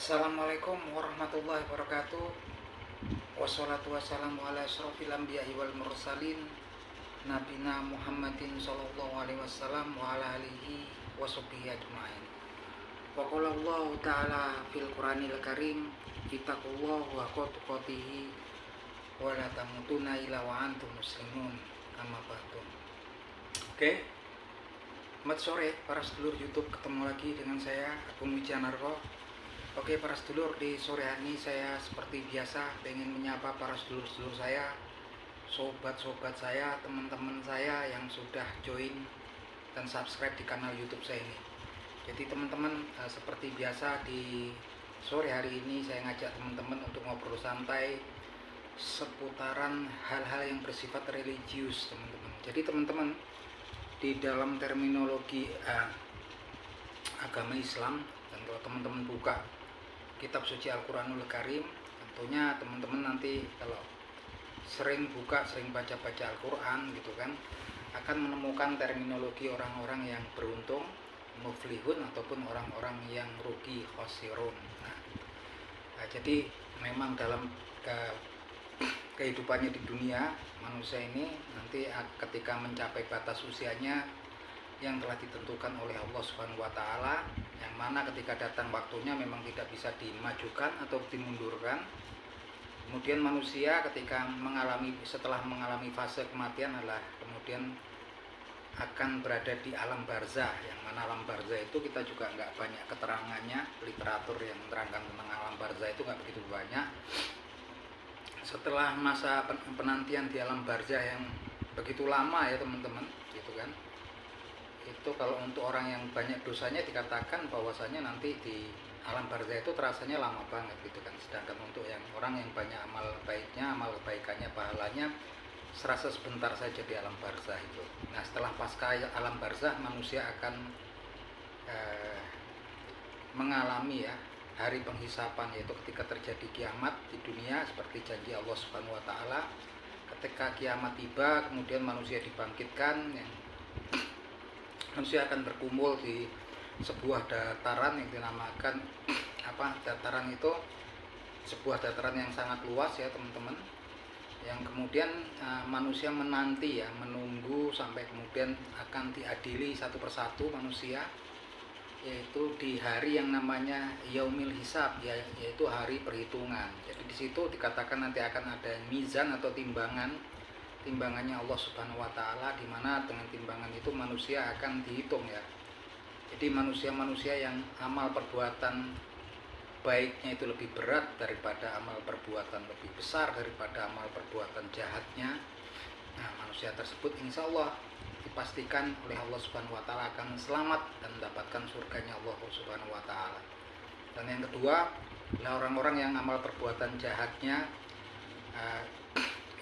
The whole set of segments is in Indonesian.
Assalamualaikum warahmatullahi wabarakatuh. Wassalatu wassalamu ala asyrofil anbiya'i wal mursalin Nabina Muhammadin sallallahu alaihi wasallam wa ala alihi wa sahbihi ajma'in. Wa qala Allah ta'ala fil Qur'anil Karim, ittaqullah wa tuqatihi wa la tamutunna illa wa antum muslimun. Amma ba'du. Oke. Selamat sore para sedulur YouTube, ketemu lagi dengan saya Agung Wijanarko. Oke para sedulur, di sore hari ini saya seperti biasa pengen menyapa para sedulur-sedulur saya, sobat-sobat saya, teman-teman saya yang sudah join dan subscribe di kanal YouTube saya ini. Jadi teman-teman, seperti biasa di sore hari ini saya ngajak teman-teman untuk ngobrol santai seputaran hal-hal yang bersifat religius, teman-teman. Jadi teman-teman, di dalam terminologi agama Islam, dan kalau teman-teman buka kitab suci Al-Quranul Karim, tentunya teman-teman nanti kalau sering baca-baca Al-Quran gitu kan, akan menemukan terminologi orang-orang yang beruntung, muflihun, ataupun orang-orang yang rugi, khosirun. Nah, jadi memang dalam kehidupannya di dunia, manusia ini nanti ketika mencapai batas usianya yang telah ditentukan oleh Allah Subhanahu wa taala, yang mana ketika datang waktunya memang tidak bisa dimajukan atau dimundurkan. Kemudian manusia ketika setelah mengalami fase kematian adalah kemudian akan berada di alam barzah, yang mana alam barzah itu kita juga nggak banyak keterangannya, literatur yang menerangkan tentang alam barzah itu nggak begitu banyak. Setelah masa penantian di alam barzah yang begitu lama ya teman-teman, gitu kan, itu kalau untuk orang yang banyak dosanya dikatakan bahwasanya nanti di alam barzah itu terasanya lama banget gitu kan. Sedangkan untuk yang orang yang banyak amal baiknya, amal kebaikannya, pahalanya serasa sebentar saja di alam barzah itu. Nah, setelah pasca alam barzah, manusia akan mengalami ya hari penghisapan, yaitu ketika terjadi kiamat di dunia seperti janji Allah Subhanahu wa taala. Ketika kiamat tiba, kemudian manusia dibangkitkan, yang manusia akan berkumpul di sebuah dataran yang dinamakan dataran itu sebuah dataran yang sangat luas ya teman-teman, yang kemudian manusia menunggu sampai kemudian akan diadili satu persatu manusia, yaitu di hari yang namanya Yaumil Hisab, yaitu hari perhitungan. Jadi di situ dikatakan nanti akan ada mizan atau timbangannya Allah Subhanahu wa taala, di mana dengan timbangan itu manusia akan dihitung ya. Jadi manusia-manusia yang amal perbuatan baiknya itu lebih berat daripada amal perbuatan lebih besar daripada amal perbuatan jahatnya. Nah, manusia tersebut insya Allah dipastikan oleh Allah Subhanahu wa taala akan selamat dan mendapatkan surganya Allah Subhanahu wa taala. Dan yang kedua adalah orang-orang yang amal perbuatan jahatnya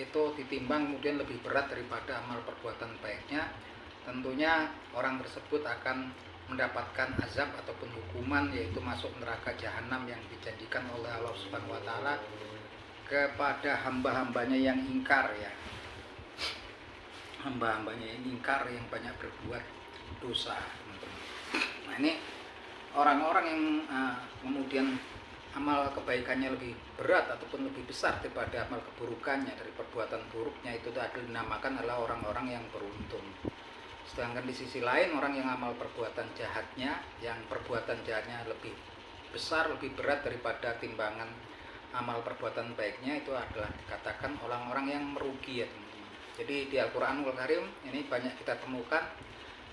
itu ditimbang kemudian lebih berat daripada amal perbuatan baiknya. Tentunya orang tersebut akan mendapatkan azab ataupun hukuman, yaitu masuk neraka jahanam yang dijanjikan oleh Allah Subhanahu wa taala kepada hamba-hambanya yang ingkar ya. Hamba-hambanya yang ingkar, yang banyak berbuat dosa, teman-teman. Nah, ini orang-orang yang kemudian amal kebaikannya lebih berat ataupun lebih besar daripada amal keburukannya, dari perbuatan buruknya, itu adalah dinamakan adalah orang-orang yang beruntung. Sedangkan di sisi lain, orang yang amal perbuatan jahatnya, yang perbuatan jahatnya lebih besar, lebih berat daripada timbangan amal perbuatan baiknya, itu adalah dikatakan orang-orang yang merugi ya teman-teman. Jadi di Al-Quranul Karim ini banyak kita temukan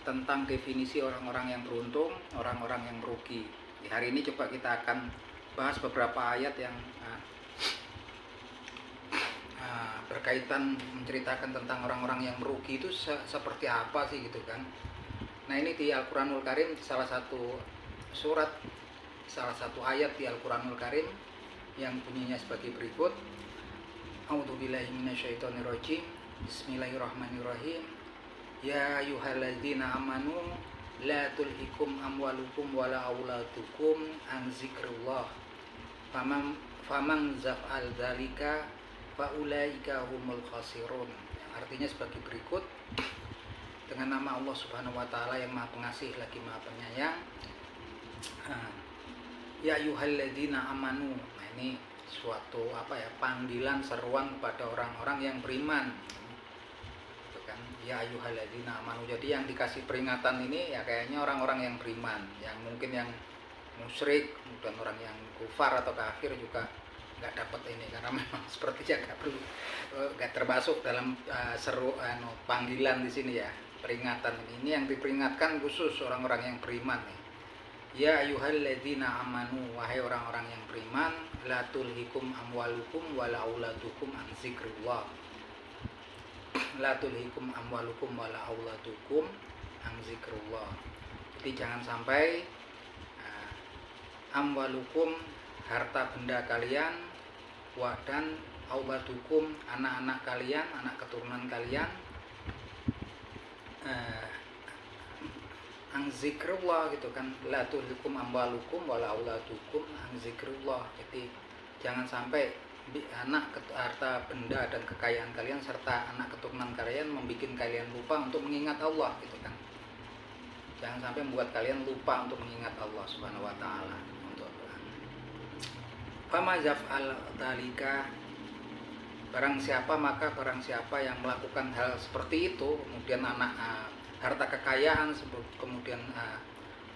tentang definisi orang-orang yang beruntung, orang-orang yang merugi. Di hari ini coba kita akan bahas beberapa ayat yang berkaitan menceritakan tentang orang-orang yang merugi itu seperti apa sih gitu kan. Nah, ini di Al-Quranul Karim, di salah satu surat, salah satu ayat di Al-Quranul Karim yang bunyinya sebagai berikut. A'udzubillahi minasyaitonirrajim. Bismillahirrahmanirrahim. Ya ayyuhalladzina amanu la tulhikum amwalukum wala auladukum an zikrillah faman zaf'al dzalika faulaika humul khasirun. Artinya sebagai berikut: dengan nama Allah Subhanahu wa taala yang Maha Pengasih lagi Maha Penyayang, Ya ayyuhalladzina amanu. Nah, ini suatu panggilan seruan kepada orang-orang yang beriman. Gitu kan? Ya ayyuhalladzina amanu. Jadi yang dikasih peringatan ini ya kayaknya orang-orang yang beriman, yang mungkin yang musyrik dan orang yang kufar atau kafir juga nggak dapat ini, karena memang sepertinya nggak termasuk dalam panggilan di sini ya, peringatan ini yang diperingatkan khusus orang-orang yang beriman nih. Ya ayyuhalladzina amanu, wahai orang-orang yang beriman, la tulhikum amwalukum wala auladukum an zikrillah. La tulhikum amwalukum wala auladukum an zikrillah. Jadi jangan sampai amwalukum, harta benda kalian, dan auladukum, anak-anak kalian, anak keturunan kalian, ang zikrullah gitu kan. La tulhikum amwalukum wala auladukum ang zikrullah. Jadi jangan sampai harta benda dan kekayaan kalian serta anak keturunan kalian membuat kalian lupa untuk mengingat Allah gitu kan. Jangan sampai membuat kalian lupa untuk mengingat Allah Subhanahu wa taala. Fama yaf'al dzalika, barang siapa yang melakukan hal seperti itu, kemudian harta kekayaan, kemudian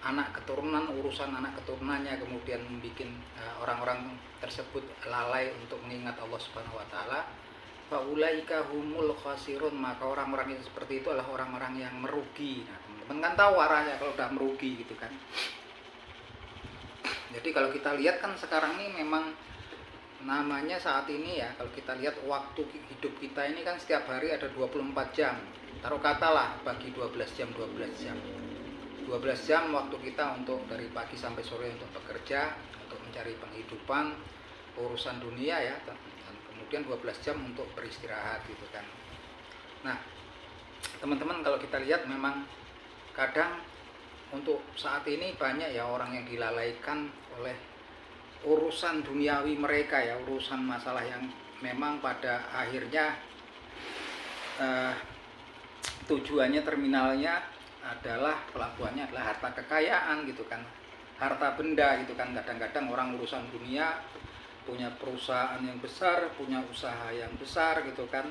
anak keturunan, urusan anak keturunannya, kemudian membuat orang-orang tersebut lalai untuk mengingat Allah Subhanahu wa taala, fa ulaika humul khasirun, maka orang-orang yang seperti itu adalah orang-orang yang merugi. Nah, teman-teman kan tahu arahnya kalau udah merugi gitu kan. Jadi kalau kita lihat kan sekarang ini memang namanya saat ini ya, kalau kita lihat waktu hidup kita ini kan setiap hari ada 24 jam. Taruh katalah bagi 12 jam. 12 jam waktu kita untuk dari pagi sampai sore untuk bekerja, untuk mencari penghidupan, urusan dunia ya, dan kemudian 12 jam untuk beristirahat gitu kan. Nah, teman-teman kalau kita lihat memang kadang untuk saat ini banyak ya orang yang dilalaikan oleh urusan duniawi mereka ya, urusan masalah yang memang pada akhirnya tujuannya, terminalnya adalah, pelabuhannya adalah harta kekayaan gitu kan, harta benda gitu kan. Kadang-kadang orang urusan dunia, punya perusahaan yang besar, punya usaha yang besar gitu kan,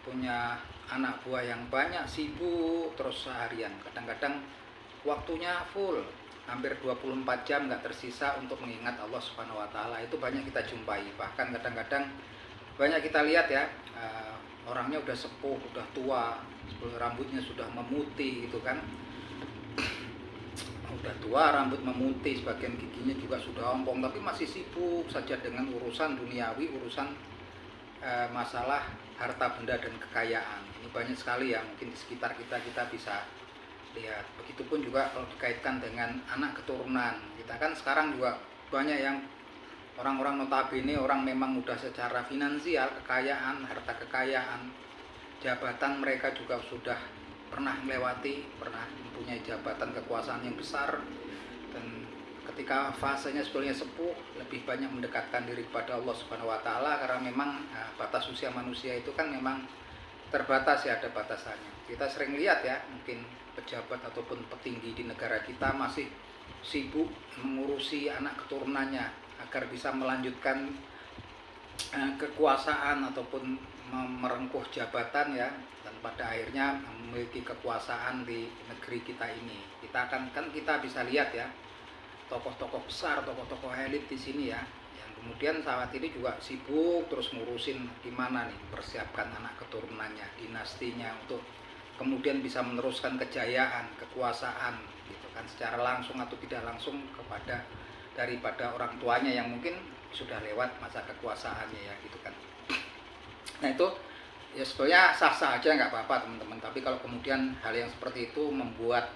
punya anak buah yang banyak, sibuk terus seharian, kadang-kadang waktunya full, hampir 24 jam nggak tersisa untuk mengingat Allah Subhanahu wa taala. Itu banyak kita jumpai. Bahkan kadang-kadang banyak kita lihat ya, orangnya udah sepuh, udah tua, rambutnya sudah memutih gitu kan. Udah tua, rambut memutih, sebagian giginya juga sudah ompong, tapi masih sibuk saja dengan urusan duniawi, urusan masalah harta benda dan kekayaan. Ini banyak sekali ya, mungkin di sekitar kita bisa lihat. Begitupun juga kalau dikaitkan dengan anak keturunan. Kita kan sekarang juga banyak yang orang-orang notabene, orang memang udah secara finansial, kekayaan, harta kekayaan, jabatan mereka juga sudah pernah mempunyai jabatan kekuasaan yang besar, dan ketika fasenya sebetulnya sepuh, lebih banyak mendekatkan diri kepada Allah Subhanahu wa taala, karena memang batas usia manusia itu kan memang terbatas ya, ada batasannya. Kita sering lihat ya, mungkin pejabat ataupun petinggi di negara kita masih sibuk mengurusi anak keturunannya agar bisa melanjutkan kekuasaan ataupun merengkuh jabatan ya, dan pada akhirnya memiliki kekuasaan di negeri kita ini. Kita bisa lihat ya, tokoh-tokoh besar, tokoh-tokoh elit di sini ya, yang kemudian saat ini juga sibuk terus ngurusin gimana nih persiapkan anak keturunannya, dinastinya, untuk kemudian bisa meneruskan kejayaan, kekuasaan gitu kan, secara langsung atau tidak langsung daripada orang tuanya yang mungkin sudah lewat masa kekuasaannya ya gitu kan. Nah itu ya sebetulnya sah-sah aja, nggak apa-apa teman-teman. Tapi kalau kemudian hal yang seperti itu membuat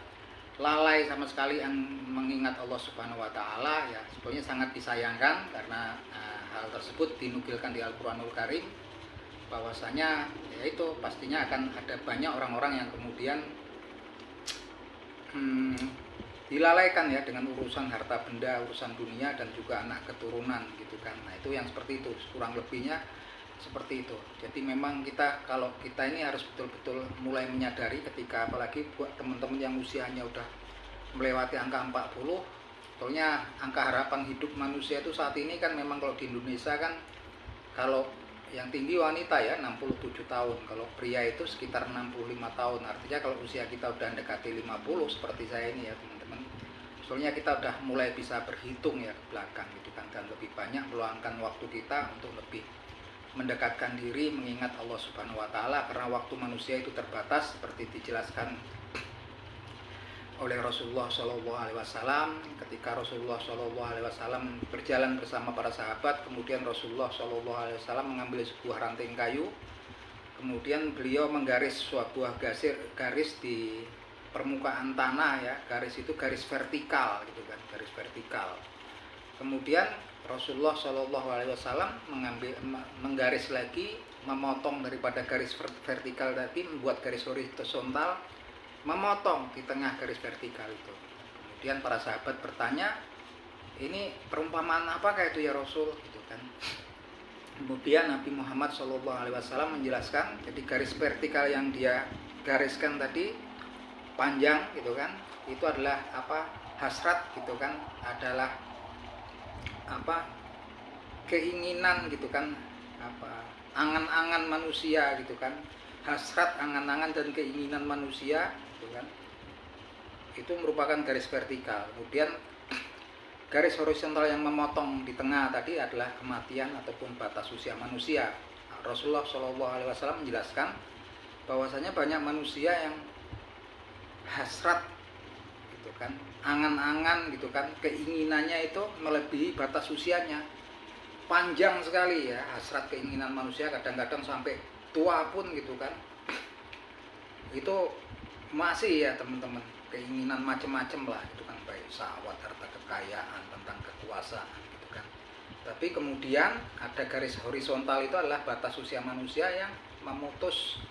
lalai sama sekali yang mengingat Allah Subhanahu wa taala, ya sebetulnya sangat disayangkan, karena hal tersebut dinukilkan di Al-Qur'anul Karim, bahwasanya ya itu pastinya akan ada banyak orang-orang yang kemudian dilalaikan ya dengan urusan harta benda, urusan dunia, dan juga anak keturunan gitu kan. Nah itu yang seperti itu, kurang lebihnya seperti itu. Jadi memang kalau kita ini harus betul-betul mulai menyadari, ketika apalagi buat teman-teman yang usianya udah melewati angka 40, Sebetulnya angka harapan hidup manusia itu saat ini kan memang kalau di Indonesia kan, kalau yang tinggi wanita ya 67 tahun, kalau pria itu sekitar 65 tahun. Artinya kalau usia kita udah mendekati 50 seperti saya ini ya teman-teman, sebetulnya kita udah mulai bisa berhitung ya ke belakang gitu kan, dan lebih banyak meluangkan waktu kita untuk lebih mendekatkan diri mengingat Allah Subhanahu wa taala, karena waktu manusia itu terbatas seperti dijelaskan oleh Rasulullah Shallallahu Alaihi Wasallam. Ketika Rasulullah Shallallahu Alaihi Wasallam berjalan bersama para sahabat, kemudian Rasulullah Shallallahu Alaihi Wasallam mengambil sebuah ranting kayu, kemudian beliau menggaris sebuah garis di permukaan tanah ya. Garis itu garis vertikal gitu kan, garis vertikal. Kemudian Rasulullah Shallallahu Alaihi Wasallam menggaris lagi, memotong daripada garis vertikal tadi, membuat garis horizontal, memotong di tengah garis vertikal itu. Kemudian para sahabat bertanya, ini perumpamaan apakah itu ya Rasul gitu kan. Kemudian Nabi Muhammad SAW menjelaskan, jadi garis vertikal yang dia gariskan tadi panjang gitu kan, itu adalah apa, hasrat gitu kan, adalah apa, keinginan gitu kan, apa, angan-angan manusia gitu kan, hasrat, angan-angan dan keinginan manusia gitu kan, itu merupakan garis vertikal. Kemudian garis horizontal yang memotong di tengah tadi adalah kematian ataupun batas usia manusia. Rasulullah SAW menjelaskan bahwasanya banyak manusia yang hasrat gitu kan, angan-angan gitu kan, keinginannya itu melebihi batas usianya, panjang sekali ya hasrat keinginan manusia, kadang-kadang sampai tua pun gitu kan, itu masih ya teman-teman, keinginan macam-macam lah gitu kan, baik syahwat, harta kekayaan, tentang kekuasaan gitu kan. Tapi kemudian ada garis horizontal, itu adalah batas usia manusia yang memutus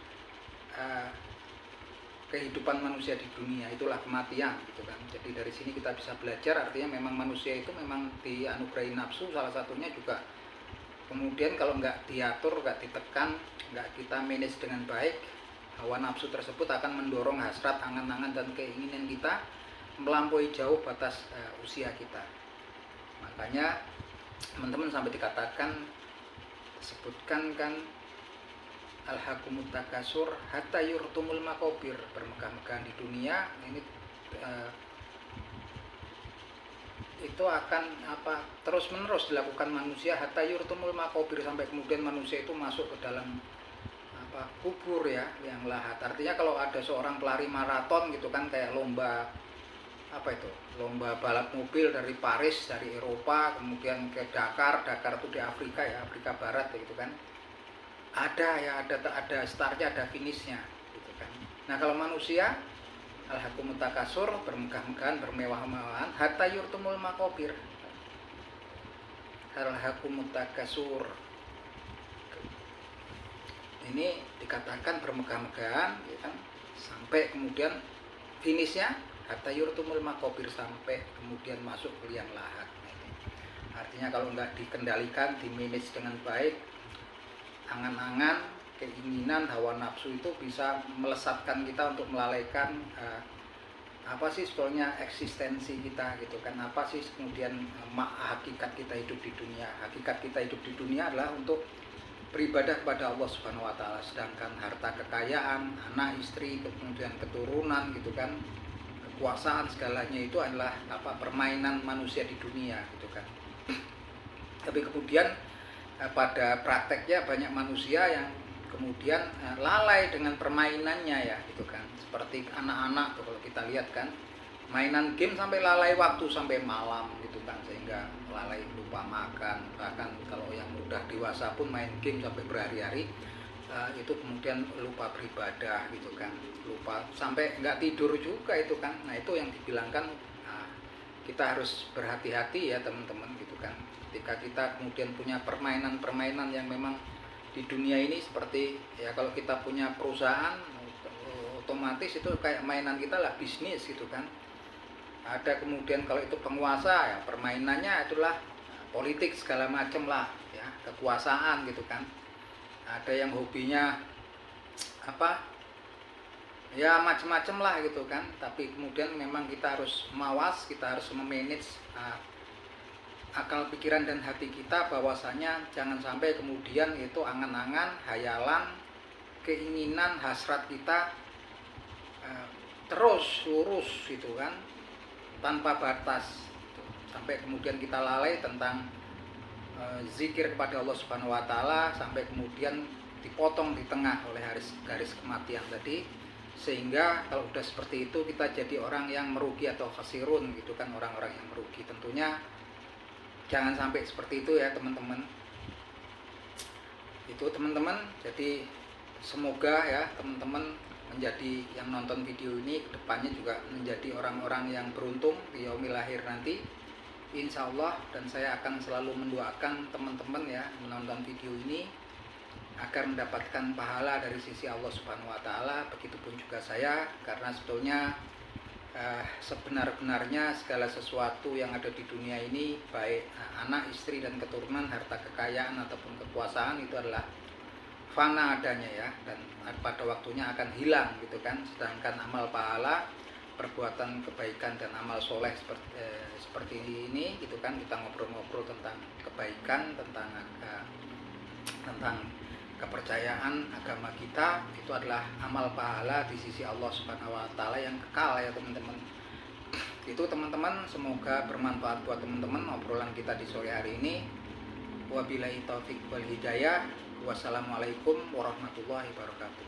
kehidupan manusia di dunia, itulah kematian gitu kan. Jadi dari sini kita bisa belajar, artinya memang manusia itu memang dianugerahi nafsu salah satunya juga. Kemudian kalau nggak diatur, nggak ditekan, nggak kita manage dengan baik, hawa nafsu tersebut akan mendorong hasrat, angan-angan dan keinginan kita melampaui jauh batas usia kita. Makanya teman-teman sampai dikatakan, sebutkan kan, alhaqumut takasur hatta yurtumul makobir, bermegah-megahan di dunia ini itu akan apa, terus menerus dilakukan manusia hatta yurtumul makobir, sampai kemudian manusia itu masuk ke dalam apa, kubur ya, yang lahat. Artinya kalau ada seorang pelari maraton gitu kan, kayak lomba apa itu, lomba balap mobil dari Paris, dari Eropa kemudian ke Dakar itu di Afrika ya, Afrika Barat ya, gitu kan, ada startnya, ada finishnya gitu kan. Nah kalau manusia, alhaqumut takasur, bermegah-megahan, bermewah-mewahan, hatta yurtumul makobir, alhaqumut takasur, ini dikatakan bermegah-megahan ya kan, sampai kemudian finishnya hatta yurtumul makobir, sampai kemudian masuk ke liang lahat. Artinya kalau nggak dikendalikan, dimanage dengan baik, angan-angan, keinginan, hawa nafsu itu bisa melesatkan kita untuk melalaikan apa sih sebetulnya eksistensi kita gitu kan. Apa sih kemudian hakikat kita hidup di dunia. Hakikat kita hidup di dunia adalah untuk beribadah kepada Allah Subhanahu wa taala, sedangkan harta kekayaan, anak istri, kemudian keturunan gitu kan, kekuasaan, segalanya itu adalah apa, permainan manusia di dunia gitu kan. Tapi kemudian pada prakteknya banyak manusia yang kemudian lalai dengan permainannya ya gitu kan. Seperti anak-anak tuh, kalau kita lihat kan, mainan game sampai lalai waktu sampai malam gitu kan, sehingga lalai, lupa makan. Bahkan kalau yang udah dewasa pun main game sampai berhari-hari, itu kemudian lupa beribadah gitu kan, lupa sampai nggak tidur juga itu kan. Nah itu yang dibilangkan, kita harus berhati-hati ya teman-teman gitu kan, ketika kita kemudian punya permainan-permainan yang memang di dunia ini, seperti ya kalau kita punya perusahaan, otomatis itu kayak mainan kita lah, bisnis gitu kan. Ada kemudian kalau itu penguasa ya, permainannya itulah politik segala macam lah ya, kekuasaan gitu kan. Ada yang hobinya apa, ya macam-macam lah gitu kan. Tapi kemudian memang kita harus mawas, kita harus memanage akal pikiran dan hati kita, bahwasanya jangan sampai kemudian itu angan-angan, hayalan, keinginan, hasrat kita terus lurus gitu kan, tanpa batas gitu. Sampai kemudian kita lalai tentang zikir kepada Allah Subhanahu wa taala, sampai kemudian dipotong di tengah oleh garis kematian tadi, sehingga kalau udah seperti itu kita jadi orang yang merugi atau khasirun gitu kan, orang-orang yang merugi. Tentunya jangan sampai seperti itu ya teman-teman. Itu teman-teman, jadi semoga ya teman-teman menjadi yang nonton video ini kedepannya juga menjadi orang-orang yang beruntung di yaumil akhir nanti, insya Allah. Dan saya akan selalu mendoakan teman-teman ya menonton video ini agar mendapatkan pahala dari sisi Allah Subhanahu wa taala. Begitupun juga saya, karena sebetulnya sebenar-benarnya segala sesuatu yang ada di dunia ini, baik anak, istri, dan keturunan, harta kekayaan ataupun kekuasaan, itu adalah fana adanya ya, dan pada waktunya akan hilang gitu kan. Sedangkan amal pahala, perbuatan kebaikan dan amal soleh seperti ini gitu kan, kita ngobrol-ngobrol tentang kebaikan, tentang kepercayaan agama kita, itu adalah amal pahala di sisi Allah Subhanahu wa taala yang kekal ya teman-teman. Itu teman-teman, semoga bermanfaat buat teman-teman obrolan kita di sore hari ini. Wabillahi taufik wal hidayah. Wassalamualaikum warahmatullahi wabarakatuh.